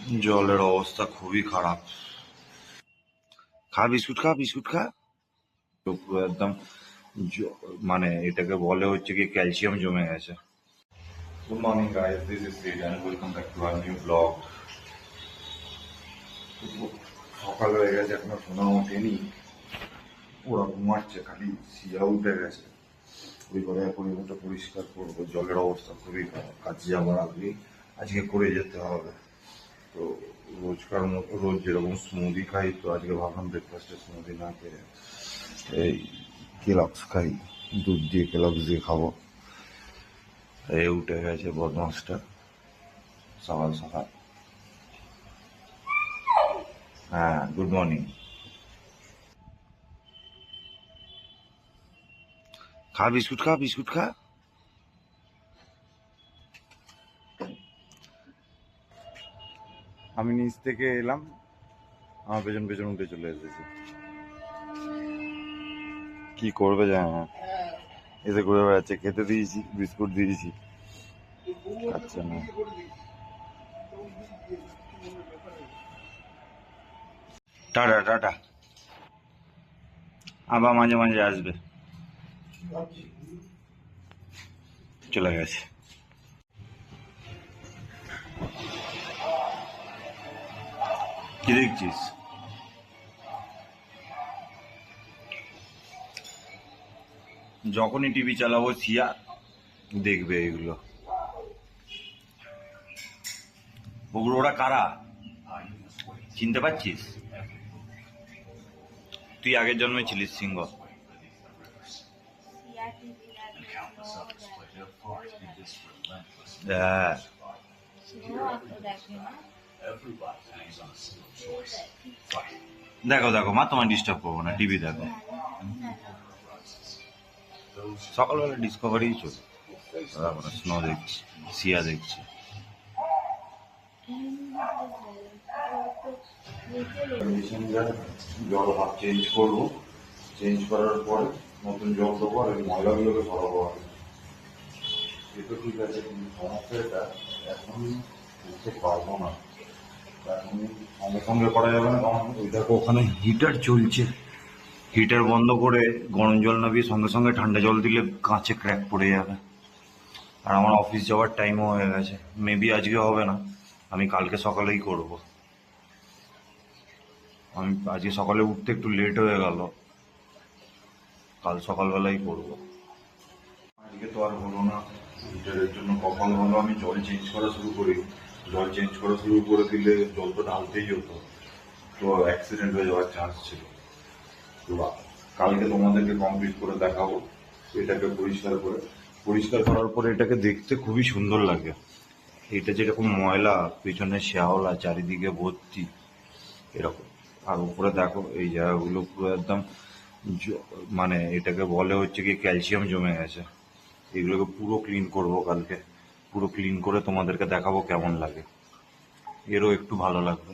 জলের অবস্থা খুবই খারাপ। খা বিস্কুট খা, বিস্কুট খা। তো পুরো একদম মানে এটাকে বলে হচ্ছে কি ক্যালসিয়াম জমে গেছে। Good morning guys, this is Sid and welcome back to our new blog. সকাল হয়ে গেছে, এখনো সোনা ওঠেনি, ওরা ঘুমাচ্ছে, খালি সিয়া উঠে গেছে। ওই করে পরিবেশটা পরিষ্কার করবো, জলের অবস্থা খুবই খারাপ। কাজে যাওয়ার আগে আজকে করে যেতে হবে। তো রোজকার মতো রোজ যেরকম স্মুদি খাই, তো আজকে ভাবলাম ব্রেকফাস্টে স্মুদি না খেয়ে এই কেলগস খাই, দুধ দিয়ে কেলগস দিয়ে খাবো। এই উঠে গেছে বদমাসটা সকাল সকাল। হ্যাঁ, গুড মর্নিং। খা বিস্কুট খা, বিস্কুট খা। আমি নিচ থেকে এলাম, আমার পেছন পেছন উঠে চলে এসেছে। কি করবে জানে না, এসে ঘুরে বেড়াচ্ছে। খেতে দিয়েছি, বিস্কুট দিয়েছি, খাচ্ছে না। টাটা টাটা, আবার মাঝে মাঝে আসবে। চলে গেছে। কি দেখছিস? যখনই টিভি চালাবো সিয়া দেখবে এগুলো। ওগুলো ওরা কারা চিনতে পারছিস? তুই আগের জন্মে ছিলিস সিংহ। হ্যাঁ, দেখো দেখো মা, তোমায় ডিস্টার্ব করবো না, টিভি দেখো। সকালবেলা ডিসকভারি চলে, স্নো দেখছি, সিয়া দেখছি। জল হাত চেঞ্জ করবো, চেঞ্জ করার পরে নতুন জল দেবো আর ময়লাগুলোকে সরাবো। এটা ঠিক আছে, কিন্তু সমস্যাটা এখন করতে পারবো না। এখন সঙ্গে সঙ্গে করা যাবে না, কারণ ওই দেখো ওখানে হিটার চলছে। হিটার বন্ধ করে গরম জল নামিয়ে সঙ্গে সঙ্গে ঠান্ডা জল দিলে কাঁচে ক্র্যাক পড়ে যাবে। আর আমার অফিস যাওয়ার টাইমও হয়ে গেছে, মেবি আজকে হবে না, আমি কালকে সকালেই করব। আমি আজকে সকালে উঠতে একটু লেট হয়ে গেল, কাল সকালবেলাই করব। আজকে তো আর হলো না, হিটারের জন্য কপাল ভালো আমি জল চেঞ্জ করা শুরু করি। জল চেঞ্জ করা শুরু করে দিলে জল তো ঢালতেই হতো, তো অ্যাক্সিডেন্ট হয়ে যাওয়ার চান্স ছিল। তো কালকে তোমাদেরকে কমপ্লিট করে দেখাবো এটাকে পরিষ্কার করে। পরিষ্কার করার পরে এটাকে দেখতে খুবই সুন্দর লাগে। এটা যেরকম ময়লা, পিছনে শ্যাওলা, চারিদিকে ভর্তি এরকম। আর উপরে দেখো এই জায়গাগুলো পুরো একদম মানে এটাকে বলে হচ্ছে কি ক্যালসিয়াম জমে গেছে। এগুলোকে পুরো ক্লিন করব কালকে, পুরো ক্লিন করে তোমাদেরকে দেখাবো কেমন লাগে, এরও একটু ভালো লাগবে।